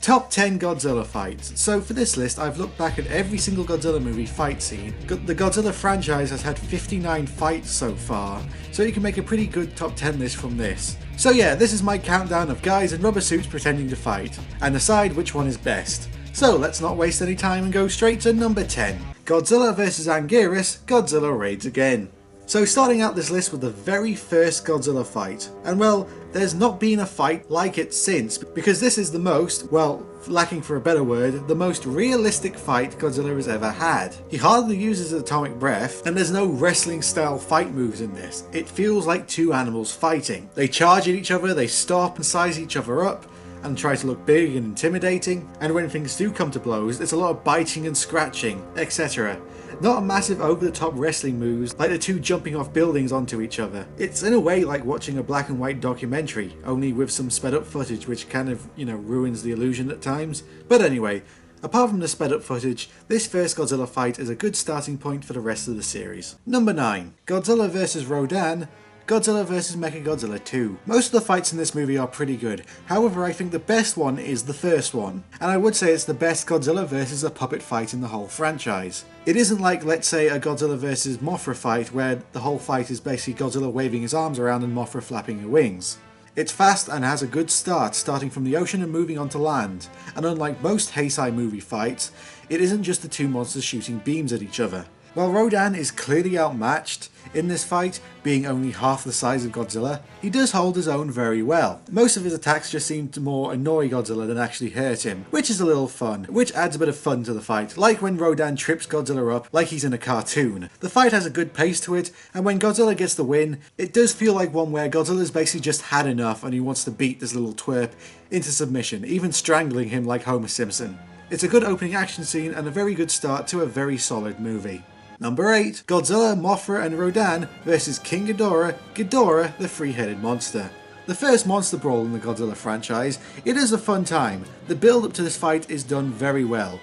Top 10 Godzilla fights. So for this list, I've looked back at every single Godzilla movie fight scene. The Godzilla franchise has had 59 fights so far, so you can make a pretty good top 10 list from this. So yeah, this is my countdown of guys in rubber suits pretending to fight, and decide which one is best. So let's not waste any time and go straight to number 10. Godzilla vs Angurius, Godzilla raids again. So starting out this list with the very first Godzilla fight, and well, there's not been a fight like it since, because this is the most, well, lacking for a better word, the most realistic fight Godzilla has ever had. He hardly uses atomic breath, and there's no wrestling style fight moves in this. It feels like two animals fighting. They charge at each other, they stop and size each other up, and try to look big and intimidating, and when things do come to blows, it's a lot of biting and scratching, etc. Not a massive over-the-top wrestling moves like the two jumping off buildings onto each other. It's in a way like watching a black and white documentary, only with some sped up footage which kind of, ruins the illusion at times. But anyway, apart from the sped up footage, this first Godzilla fight is a good starting point for the rest of the series. Number 9. Godzilla vs Rodan, Godzilla vs Mechagodzilla 2. Most of the fights in this movie are pretty good, however I think the best one is the first one, and I would say it's the best Godzilla vs a puppet fight in the whole franchise. It isn't like, let's say, a Godzilla vs Mothra fight where the whole fight is basically Godzilla waving his arms around and Mothra flapping her wings. It's fast and has a good start, starting from the ocean and moving onto land, and unlike most Heisei movie fights, it isn't just the two monsters shooting beams at each other. While Rodan is clearly outmatched in this fight, being only half the size of Godzilla, he does hold his own very well. Most of his attacks just seem to more annoy Godzilla than actually hurt him, which is a little fun, which adds a bit of fun to the fight, like when Rodan trips Godzilla up like he's in a cartoon. The fight has a good pace to it, and when Godzilla gets the win, it does feel like one where Godzilla's basically just had enough and he wants to beat this little twerp into submission, even strangling him like Homer Simpson. It's a good opening action scene and a very good start to a very solid movie. Number 8. Godzilla, Mothra and Rodan vs King Ghidorah, Ghidorah the three-headed monster. The first monster brawl in the Godzilla franchise, it is a fun time. The build up to this fight is done very well.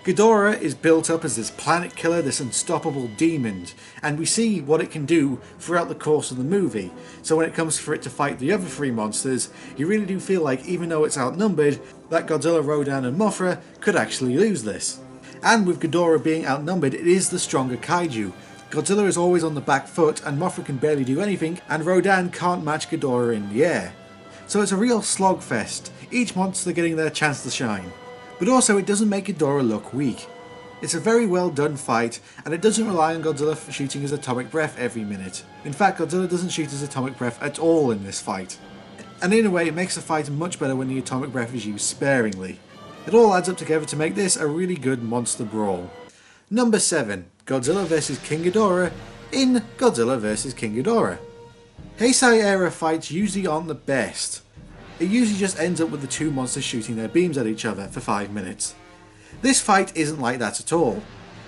Ghidorah is built up as this planet killer, this unstoppable demon, and we see what it can do throughout the course of the movie. So when it comes for it to fight the other three monsters, you really do feel like, even though it's outnumbered, that Godzilla, Rodan and Mothra could actually lose this. And with Ghidorah being outnumbered, it is the stronger kaiju. Godzilla is always on the back foot, and Mothra can barely do anything, and Rodan can't match Ghidorah in the air. So it's a real slogfest, each monster getting their chance to shine. But also it doesn't make Ghidorah look weak. It's a very well done fight, and it doesn't rely on Godzilla for shooting his atomic breath every minute. In fact, Godzilla doesn't shoot his atomic breath at all in this fight. And in a way, it makes the fight much better when the atomic breath is used sparingly. It all adds up together to make this a really good monster brawl. Number 7. Godzilla vs King Ghidorah in Godzilla vs King Ghidorah. Heisei era fights usually aren't the best. It usually just ends up with the two monsters shooting their beams at each other for 5 minutes. This fight isn't like that at all.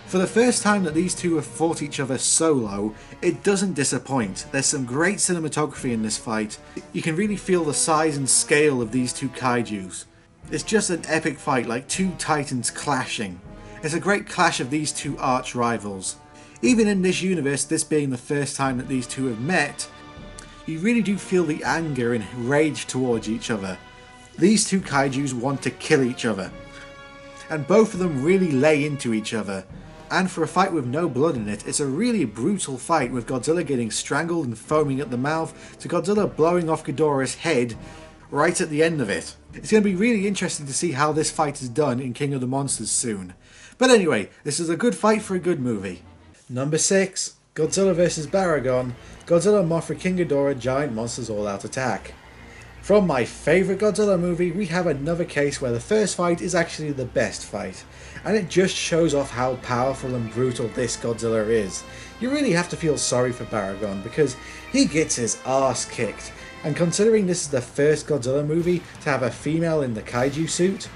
For the first time that these two have fought each other solo, it doesn't disappoint. There's some great cinematography in this fight. You can really feel the size and scale of these two kaijus. It's just an epic fight, like two titans clashing. It's a great clash of these two arch rivals. Even in this universe, this being the first time that these two have met, you really do feel the anger and rage towards each other. These two kaijus want to kill each other, and both of them really lay into each other. And for a fight with no blood in it, it's a really brutal fight, with Godzilla getting strangled and foaming at the mouth, to Godzilla blowing off Ghidorah's head right at the end of it. It's going to be really interesting to see how this fight is done in King of the Monsters soon. But anyway, this is a good fight for a good movie. Number 6. Godzilla vs Barragan, Godzilla, Mothra, King Ghidorah, Giant Monsters All-Out Attack. From my favourite Godzilla movie, we have another case where the first fight is actually the best fight, and it just shows off how powerful and brutal this Godzilla is. You really have to feel sorry for Barragan because he gets his arse kicked. And considering this is the first Godzilla movie to have a female in the kaiju suit,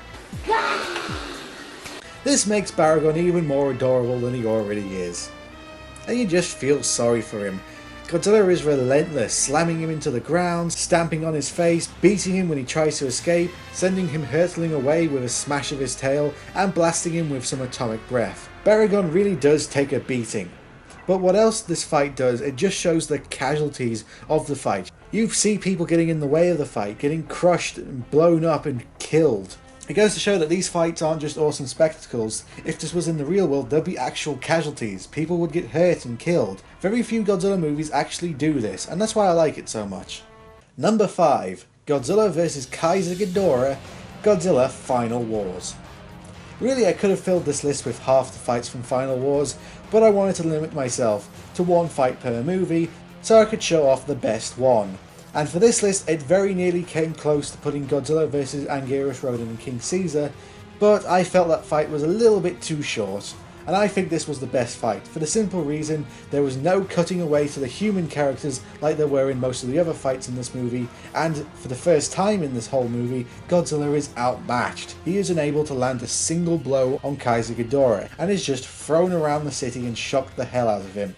this makes Barragan even more adorable than he already is. And you just feel sorry for him. Godzilla is relentless, slamming him into the ground, stamping on his face, beating him when he tries to escape, sending him hurtling away with a smash of his tail, and blasting him with some atomic breath. Barragan really does take a beating. But what else this fight does, it just shows the casualties of the fight. You see people getting in the way of the fight, getting crushed and blown up and killed. It goes to show that these fights aren't just awesome spectacles. If this was in the real world, there'd be actual casualties. People would get hurt and killed. Very few Godzilla movies actually do this, and that's why I like it so much. Number 5. Godzilla vs Kaiser Ghidorah, Godzilla Final Wars. Really, I could have filled this list with half the fights from Final Wars, but I wanted to limit myself to one fight per movie so I could show off the best one. And for this list, it very nearly came close to putting Godzilla vs Angurius, Rodan and King Caesar, but I felt that fight was a little bit too short, and I think this was the best fight, for the simple reason there was no cutting away to the human characters like there were in most of the other fights in this movie, and for the first time in this whole movie, Godzilla is outmatched. He is unable to land a single blow on Kaiser Ghidorah, and is just thrown around the city and shocked the hell out of him.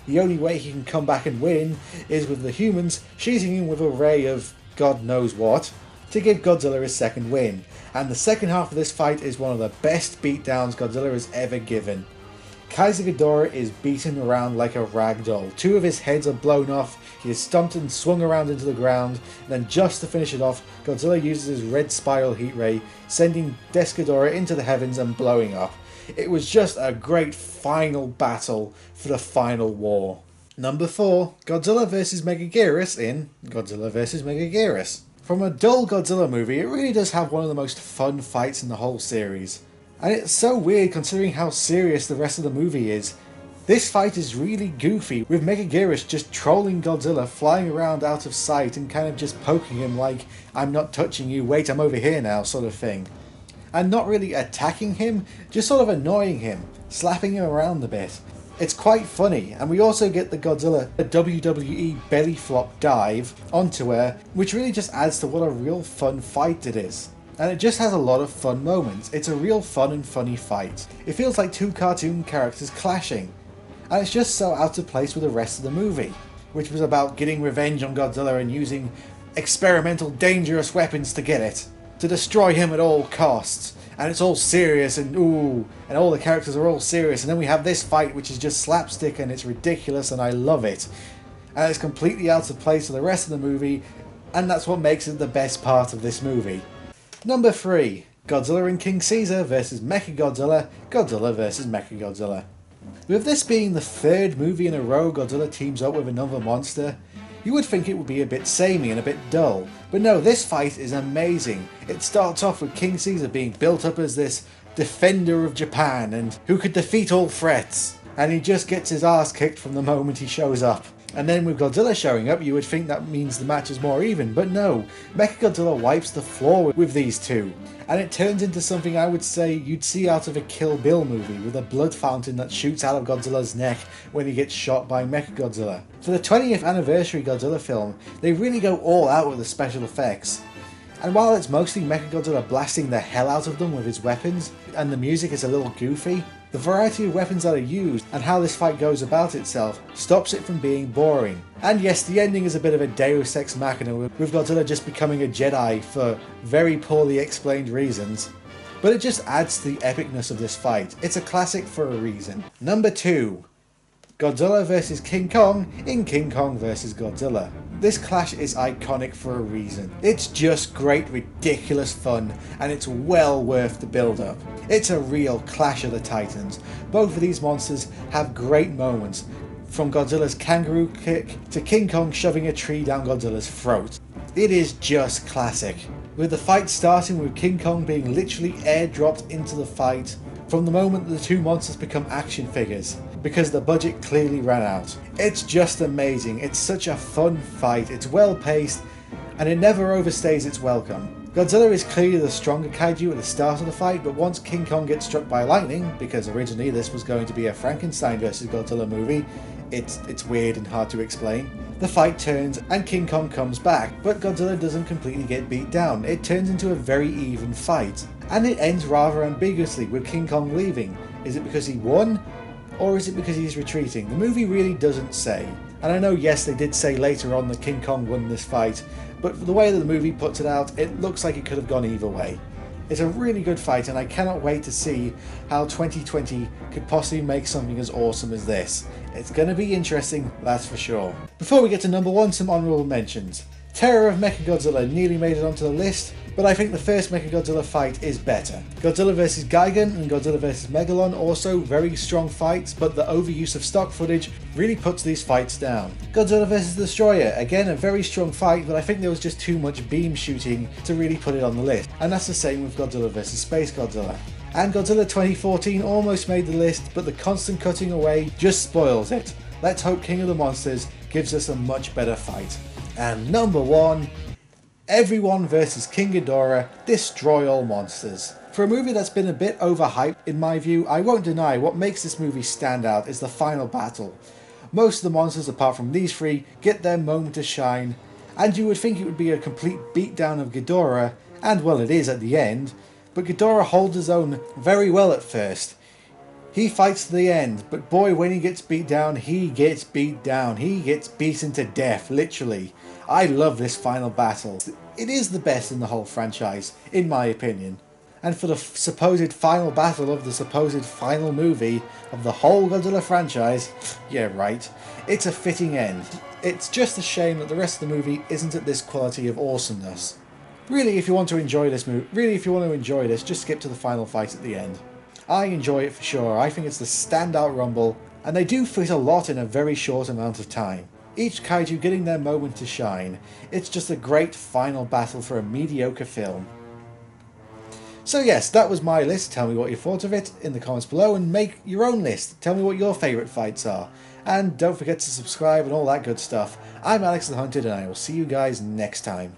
The only way he can come back and win is with the humans shooting him with a ray of God knows what to give Godzilla his second win. And the second half of this fight is one of the best beatdowns Godzilla has ever given. Kaiser Ghidorah is beaten around like a rag doll. 2 of his heads are blown off, he is stomped and swung around into the ground, and then just to finish it off, Godzilla uses his red spiral heat ray, sending Ghidorah into the heavens and blowing up. It was just a great final battle for the final war. Number 4. Godzilla vs Megaguirus in Godzilla vs Megaguirus. From a dull Godzilla movie, it really does have one of the most fun fights in the whole series. And it's so weird considering how serious the rest of the movie is. This fight is really goofy, with Megaguirus just trolling Godzilla, flying around out of sight and kind of just poking him like, "I'm not touching you, wait, I'm over here now," sort of thing. And not really attacking him, just sort of annoying him, slapping him around a bit. It's quite funny, and we also get the Godzilla a WWE belly flop dive onto her, which really just adds to what a real fun fight it is. And it just has a lot of fun moments. It's a real fun and funny fight. It feels like 2 cartoon characters clashing, and it's just so out of place with the rest of the movie, which was about getting revenge on Godzilla and using experimental dangerous weapons to get it, to destroy him at all costs. And it's all serious and ooh, and all the characters are all serious, and then we have this fight which is just slapstick and it's ridiculous and I love it. And it's completely out of place with the rest of the movie, and that's what makes it the best part of this movie. Number 3. Godzilla and King Caesar vs Mechagodzilla, Godzilla vs Mechagodzilla. With this being the 3rd movie in a row Godzilla teams up with another monster, you would think it would be a bit samey and a bit dull, but no, this fight is amazing. It starts off with King Caesar being built up as this defender of Japan and who could defeat all threats, and he just gets his ass kicked from the moment he shows up. And then with Godzilla showing up, you would think that means the match is more even, but no, Mechagodzilla wipes the floor with these two, and it turns into something I would say you'd see out of a Kill Bill movie, with a blood fountain that shoots out of Godzilla's neck when he gets shot by Mechagodzilla. For the 20th anniversary Godzilla film, they really go all out with the special effects. And while it's mostly Mechagodzilla blasting the hell out of them with his weapons, and the music is a little goofy, the variety of weapons that are used and how this fight goes about itself stops it from being boring. And yes, the ending is a bit of a Deus Ex Machina with Godzilla just becoming a Jedi for very poorly explained reasons, but it just adds to the epicness of this fight. It's a classic for a reason. Number 2. Godzilla vs King Kong in King Kong vs Godzilla. This clash is iconic for a reason. It's just great, ridiculous fun, and it's well worth the build-up. It's a real clash of the titans. Both of these monsters have great moments, from Godzilla's kangaroo kick to King Kong shoving a tree down Godzilla's throat. It is just classic, with the fight starting with King Kong being literally airdropped into the fight from the moment the two monsters become action figures, because the budget clearly ran out. It's just amazing. It's such a fun fight, it's well paced, and it never overstays its welcome. Godzilla is clearly the stronger kaiju at the start of the fight, but once King Kong gets struck by lightning, because originally this was going to be a Frankenstein vs Godzilla movie, it's weird and hard to explain. The fight turns and King Kong comes back, but Godzilla doesn't completely get beat down. It turns into a very even fight, and it ends rather ambiguously with King Kong leaving. Is it because he won? Or is it because he's retreating? The movie really doesn't say. And I know, yes, they did say later on that King Kong won this fight, but the way that the movie puts it out, it looks like it could have gone either way. It's a really good fight, and I cannot wait to see how 2020 could possibly make something as awesome as this. It's going to be interesting, that's for sure. Before we get to number 1, some honourable mentions. Terror of Mechagodzilla nearly made it onto the list, but I think the first Mechagodzilla fight is better. Godzilla vs Gigan and Godzilla vs Megalon also very strong fights, but the overuse of stock footage really puts these fights down. Godzilla vs Destroyer, again a very strong fight, but I think there was just too much beam shooting to really put it on the list, and that's the same with Godzilla vs Space Godzilla. And Godzilla 2014 almost made the list, but the constant cutting away just spoils it. Let's hope King of the Monsters gives us a much better fight. And number 1, Everyone vs King Ghidorah, Destroy All Monsters. For a movie that's been a bit overhyped in my view, I won't deny what makes this movie stand out is the final battle. Most of the monsters apart from these 3 get their moment to shine, and you would think it would be a complete beatdown of Ghidorah, and well it is at the end, but Ghidorah holds his own very well at first. He fights to the end, but boy, when he gets beat down, he gets beat down. He gets beaten to death, literally. I love this final battle. It is the best in the whole franchise, in my opinion. And for the supposed final battle of the supposed final movie of the whole Godzilla franchise, yeah right, it's a fitting end. It's just a shame that the rest of the movie isn't at this quality of awesomeness. Really, if you want to enjoy this, just skip to the final fight at the end. I enjoy it for sure. I think it's the standout rumble, and they do fit a lot in a very short amount of time. Each kaiju getting their moment to shine. It's just a great final battle for a mediocre film. So yes, that was my list. Tell me what you thought of it in the comments below and make your own list. Tell me what your favourite fights are. And don't forget to subscribe and all that good stuff. I'm Alexthehunted and I will see you guys next time.